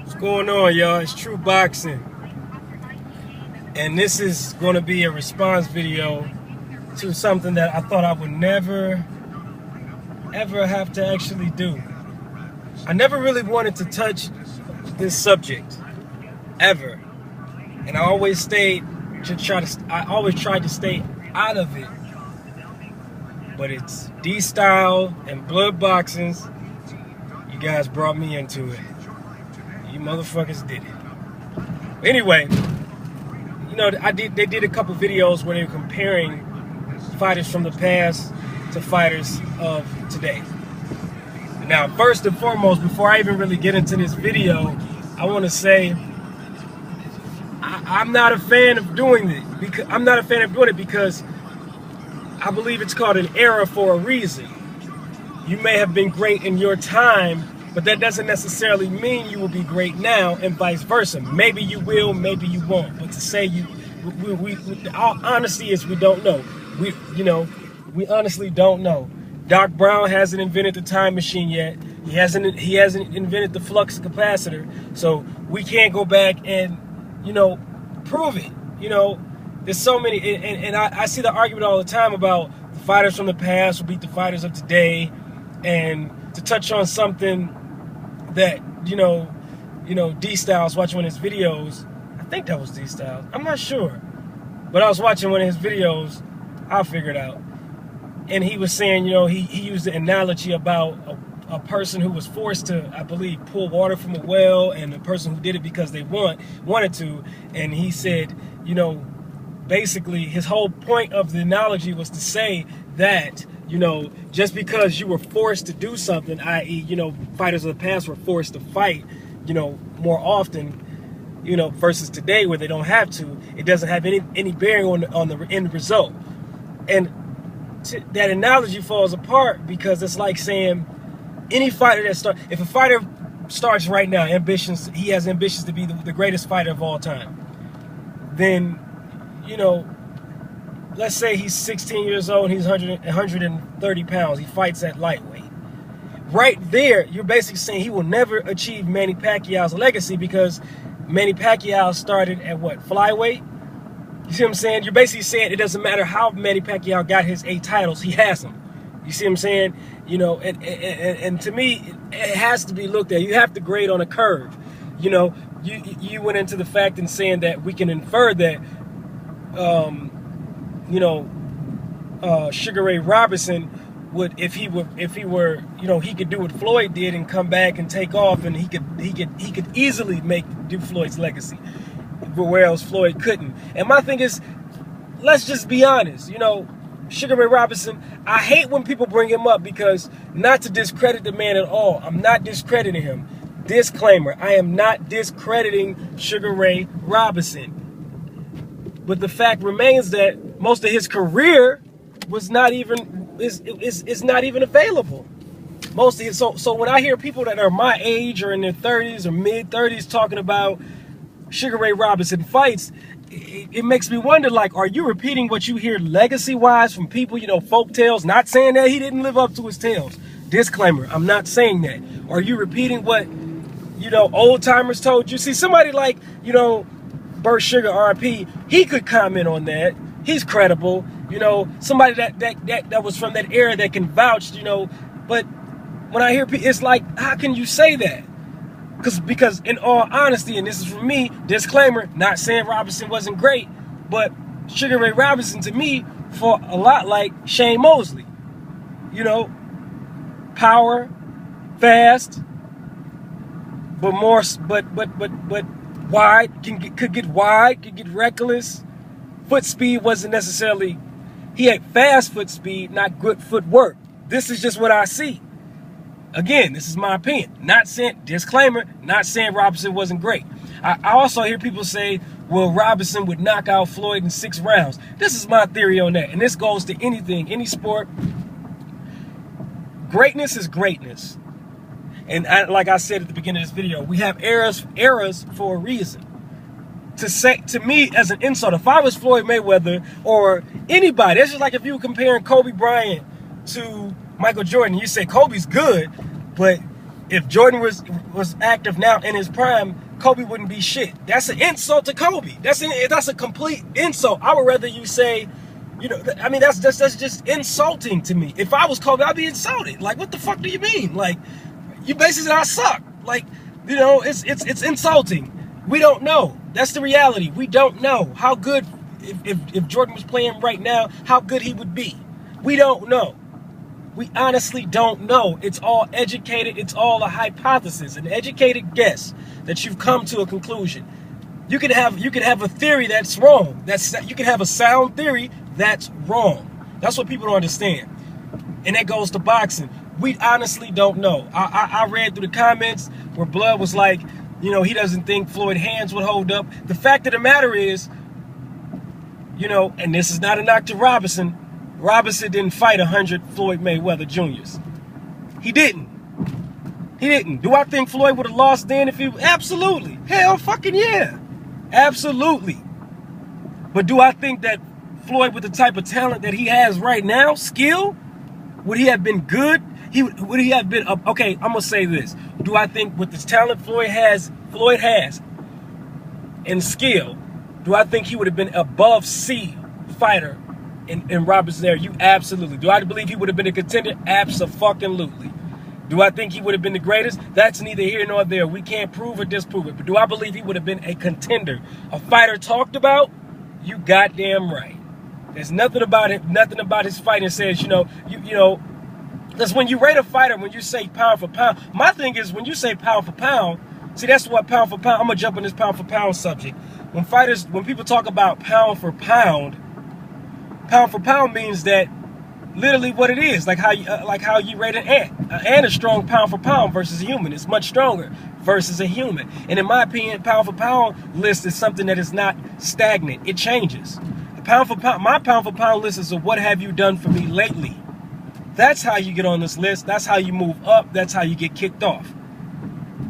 What's going on, y'all? It's True Boxing, and this is going to be a response video to something that I thought I would never ever have to actually do. I never really wanted to touch this subject ever, and I always tried to stay out of it. But it's D-Style and Blood Boxings. You guys brought me into it. You motherfuckers did it. Anyway, you know, they did a couple videos where they were comparing fighters from the past to fighters of today. Now, first and foremost, before I even really get into this video, I want to say I'm not a fan of doing it. Because I believe it's called an era for a reason. You may have been great in your time, but that doesn't necessarily mean you will be great now, and vice versa. Maybe you will, maybe you won't. But to say our honesty is we don't know. We honestly don't know. Doc Brown hasn't invented the time machine yet. He hasn't invented the flux capacitor, so we can't go back and prove it. There's so many, and I see the argument all the time about the fighters from the past will beat the fighters of today. And to touch on something that, D-Style, I was watching one of his videos. I think that was D-Style. I'm not sure. But I was watching one of his videos. I'll figure it out. And he was saying, he used the analogy about a person who was forced to, I believe, pull water from a well, and the person who did it because they wanted to. And he said, basically his whole point of the analogy was to say that, just because you were forced to do something, i.e., fighters of the past were forced to fight, more often, versus today where they don't have to, it doesn't have any bearing on the end result. And that analogy falls apart because it's like saying any fighter if a fighter starts right now, he has ambitions to be the greatest fighter of all time, then, let's say he's 16 years old and he's 130 pounds. He fights at lightweight. Right there, you're basically saying he will never achieve Manny Pacquiao's legacy because Manny Pacquiao started at what, flyweight? You see what I'm saying? You're basically saying it doesn't matter how Manny Pacquiao got his 8 titles, he has them. You see what I'm saying? And to me, it has to be looked at. You have to grade on a curve. You went into the fact in saying that we can infer that Sugar Ray Robinson would, if he were, he could do what Floyd did and come back and take off, and he could easily do Floyd's legacy, whereas Floyd couldn't. And my thing is, let's just be honest. Sugar Ray Robinson, I hate when people bring him up because, not to discredit the man at all, I'm not discrediting him. Disclaimer, I am not discrediting Sugar Ray Robinson. But the fact remains that most of his career was not even is not even available. Most of his so when I hear people that are my age or in their 30s or mid 30s talking about Sugar Ray Robinson fights, it makes me wonder, like, are you repeating what you hear legacy-wise from people, folk tales? Not saying that he didn't live up to his tales. Disclaimer, I'm not saying that. Are you repeating what, old timers told you? See, somebody like, Bert Sugar RP, he could comment on that. He's credible. Somebody that was from that era that can vouch, but when I hear people, it's like, how can you say that? Because in all honesty, and this is from me, disclaimer, not saying Robinson wasn't great, but Sugar Ray Robinson to me fought a lot like Shane Mosley. Power, fast, but wide, could get wide, could get reckless. Foot speed wasn't necessarily, he had fast foot speed, not good footwork. This is just what I see. Again, this is my opinion. Not saying, disclaimer, not saying Robinson wasn't great. I also hear people say, well, Robinson would knock out Floyd in 6 rounds. This is my theory on that. And this goes to anything, any sport. Greatness is greatness. And like I said at the beginning of this video, we have eras for a reason. To me, as an insult, if I was Floyd Mayweather or anybody, it's just like if you were comparing Kobe Bryant to Michael Jordan. You say Kobe's good, but If Jordan was active now in his prime, Kobe wouldn't be shit. That's an insult to Kobe. That's a complete insult. I would rather you say, you know, I mean, that's just insulting to me. If I was Kobe, I'd be insulted. Like, what the fuck do you mean? Like, you basically said I suck. Like, you know, it's insulting. We don't know. That's the reality. We don't know how good, if Jordan was playing right now, how good he would be. We don't know. We honestly don't know. It's all educated. It's all a hypothesis, an educated guess that you've come to a conclusion. You can have a theory that's wrong. You can have a sound theory that's wrong. That's what people don't understand. And that goes to boxing. We honestly don't know. I read through the comments where Blood was like, you know, he doesn't think Floyd's hands would hold up. The fact of the matter is, you know, and this is not a knock to Robinson. Robinson didn't fight 100 Floyd Mayweather Juniors. He didn't. He didn't. Do I think Floyd would have lost then if he... Absolutely. Hell fucking yeah. Absolutely. But do I think that Floyd, with the type of talent that he has right now, skill, would he have been good? Would he have been... Okay, I'm going to say this. Do I think with this talent Floyd has, and skill, do I think he would have been above C fighter in Robert's there? You absolutely. Do I believe he would have been a contender? Abso-fucking-lutely. Do I think he would have been the greatest? That's neither here nor there. We can't prove or disprove it. But do I believe he would have been a contender? A fighter talked about? You goddamn right. There's nothing about it, nothing about his fighting says, you know, because when you rate a fighter, when you say pound for pound, my thing is when you say pound for pound, see, that's what pound for pound, I'm going to jump on this pound for pound subject. When people talk about pound for pound means that literally what it is, like how you rate an ant. An ant is strong pound for pound versus a human. It's much stronger versus a human. And in my opinion, pound for pound list is something that is not stagnant. It changes. My pound for pound list is of what have you done for me lately. That's how you get on this list. That's how you move up. That's how you get kicked off.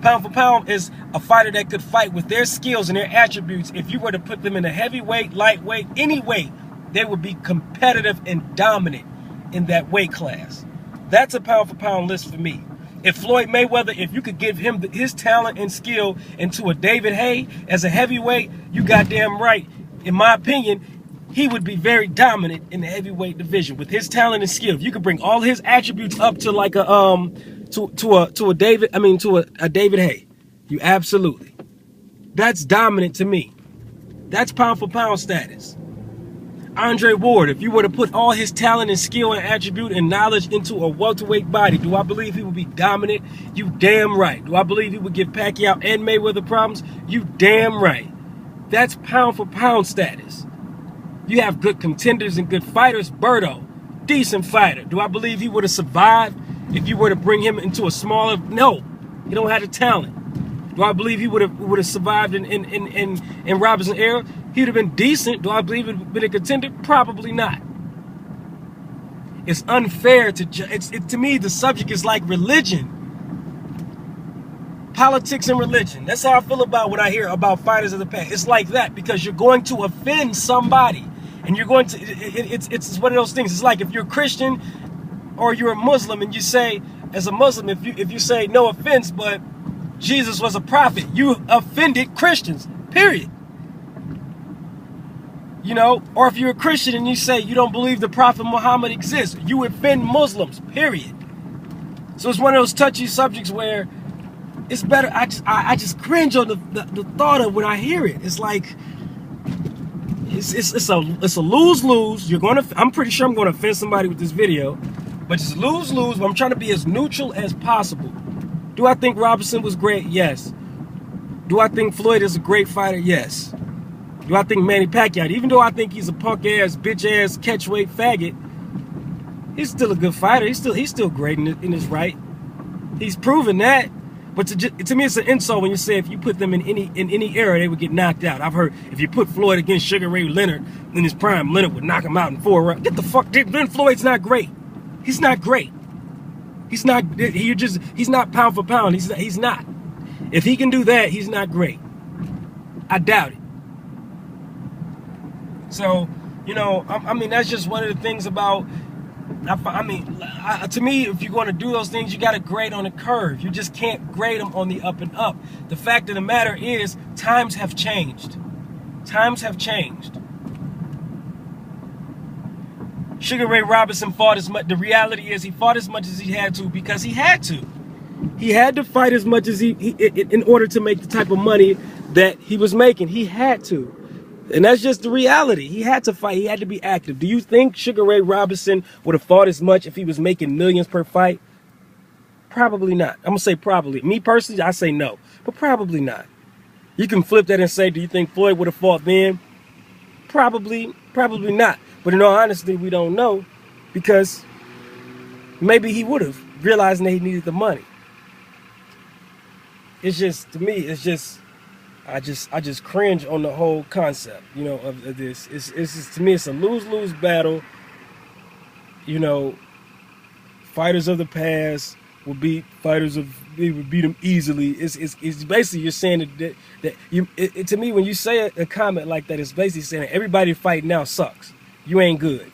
Pound for pound is a fighter that could fight with their skills and their attributes. If you were to put them in a heavyweight, lightweight, any weight, they would be competitive and dominant in that weight class. That's a pound for pound list for me. If Floyd Mayweather, if you could give him his talent and skill into a David Haye as a heavyweight, you goddamn right. In my opinion, he would be very dominant in the heavyweight division with his talent and skill. If you could bring all his attributes up to like a David Haye, you absolutely. That's dominant to me. That's pound for pound status. Andre Ward, if you were to put all his talent and skill and attribute and knowledge into a welterweight body, do I believe he would be dominant? You damn right. Do I believe he would give Pacquiao and Mayweather problems? You damn right. That's pound for pound status. You have good contenders and good fighters. Berto, decent fighter. Do I believe he would have survived if you were to bring him into a smaller? No, he don't have the talent. Do I believe he would have survived in Robinson era? He would have been decent. Do I believe he would have been a contender? Probably not. It's unfair to to me, the subject is like religion. Politics and religion. That's how I feel about when I hear about fighters of the past. It's like that because you're going to offend somebody. And you're going to, it's one of those things. It's like if you're a Christian or you're a Muslim and you say, as a Muslim, if you say no offense, but Jesus was a prophet, you offended Christians, period. You know, or if you're a Christian and you say you don't believe the Prophet Muhammad exists, you offend Muslims, period. So it's one of those touchy subjects where it's better. I just cringe on the thought of when I hear it. It's like it's a lose-lose. I'm pretty sure I'm gonna offend somebody with this video, but it's lose-lose. But I'm trying to be as neutral as possible. Do I think Robinson was great? Yes. Do I think Floyd is a great fighter? Yes. Do I think Manny Pacquiao, even though I think he's a punk-ass, bitch-ass, catch-weight faggot, he's still a good fighter. He's still great in his right. He's proven that. But to me, it's an insult when you say if you put them in any era, they would get knocked out. I've heard if you put Floyd against Sugar Ray Leonard in his prime, Leonard would knock him out in 4 rounds. Get the fuck. Ben Floyd's not great. He's not great. He's not. He's not pound for pound. He's not. If he can do that, he's not great. I doubt it. So, you know, I mean, that's just one of the things about To me, if you're going to do those things, you got to grade on a curve. You just can't grade them on the up and up. The fact of the matter is, times have changed. Times have changed. Sugar Ray Robinson fought as much. The reality is, he fought as much as he had to because he had to. He had to fight as much as he in order to make the type of money that he was making. He had to. And that's just the reality. He had to fight. He had to be active. Do you think Sugar Ray Robinson would have fought as much if he was making millions per fight? Probably not. I'm going to say probably. Me personally, I say no. But probably not. You can flip that and say, do you think Floyd would have fought then? Probably not. But in all honesty, we don't know, because maybe he would have, realizing that he needed the money. It's just, to me, it's just, I just cringe on the whole concept, you know, of this. It's just, to me, it's a lose-lose battle. You know, fighters of the past will beat fighters of, they would beat them easily. It's basically, you're saying that you, to me, when you say a comment like that, it's basically saying that everybody fighting now sucks. You ain't good.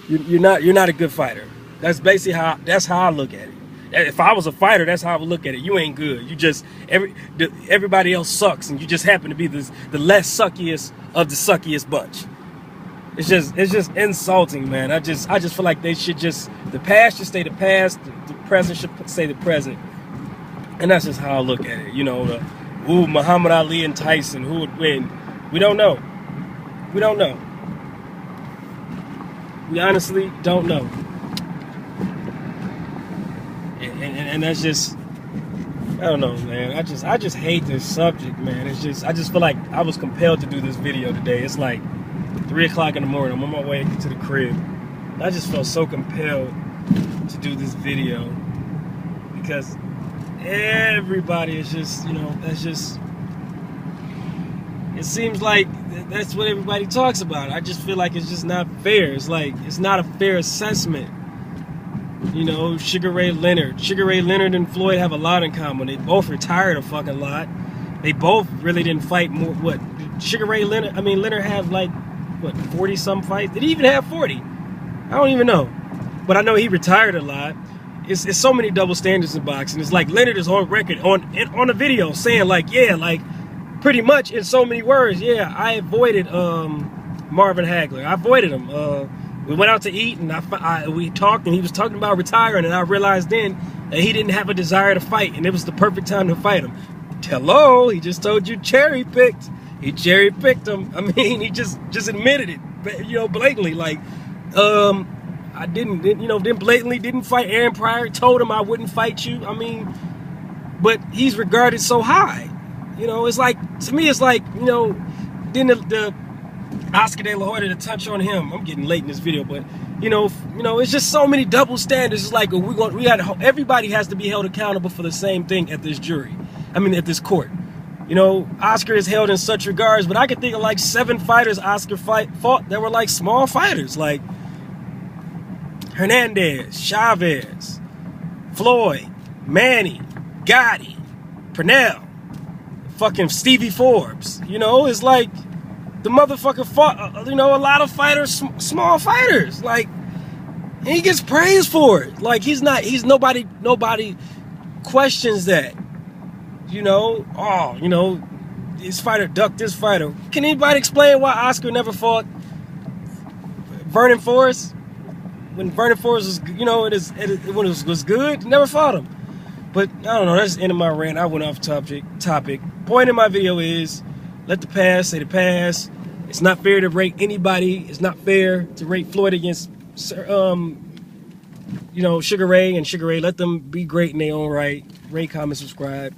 You're not a good fighter. That's basically how I look at it. If I was a fighter, that's how I would look at it. You ain't good. You just, everybody else sucks, and you just happen to be the less suckiest of the suckiest bunch. It's just insulting, man. I just feel like they should just, the past should stay the past, the present should stay the present, and that's just how I look at it. You know, Muhammad Ali and Tyson, who would win? We don't know. We don't know. We honestly don't know. And that's just, I don't know, man. I just hate this subject, man. It's just, I just feel like I was compelled to do this video today. It's like 3 o'clock in the morning. I'm on my way to the crib. I just felt so compelled to do this video because everybody is just, you know, that's just, it seems like that's what everybody talks about. I just feel like it's just not fair. It's like, it's not a fair assessment. You know, Sugar Ray Leonard and Floyd have a lot in common. They both retired a fucking lot. They both really didn't fight more. What, Leonard had like, what, 40 some fights? Did he even have 40? I don't even know. But I know he retired a lot. It's so many double standards in boxing. It's like Leonard is on record on a video saying like, yeah, like pretty much in so many words, yeah, I avoided Marvin Hagler. I avoided him. We went out to eat, and we talked, and he was talking about retiring, and I realized then that he didn't have a desire to fight, and it was the perfect time to fight him. Hello, he just told you cherry-picked. He cherry-picked him. I mean, he just admitted it, you know, blatantly. Like, I didn't blatantly didn't fight Aaron Pryor. Told him I wouldn't fight you. I mean, but he's regarded so high. You know, it's like, to me, it's like, you know, then the Oscar De La Hoya, to touch on him. I'm getting late in this video, but you know, it's just so many double standards. It's like everybody has to be held accountable for the same thing at this at this court. You know, Oscar is held in such regards, but I can think of like 7 fighters Oscar fought that were like small fighters, like Hernandez, Chavez, Floyd, Manny, Gotti, Purnell, fucking Stevie Forbes. You know, it's like, the motherfucker fought, you know, a lot of fighters, small fighters, like, and he gets praised for it. Like, nobody questions that. You know, oh, you know, this fighter ducked this fighter. Can anybody explain why Oscar never fought Vernon Forrest? When Vernon Forrest was, you know, when it was good, never fought him. But I don't know, that's the end of my rant. I went off topic. Point in my video is, let the past say the past. It's not fair to rate anybody. It's not fair to rate Floyd against, you know, Sugar Ray and Sugar Ray. Let them be great in their own right. Rate, comment, subscribe.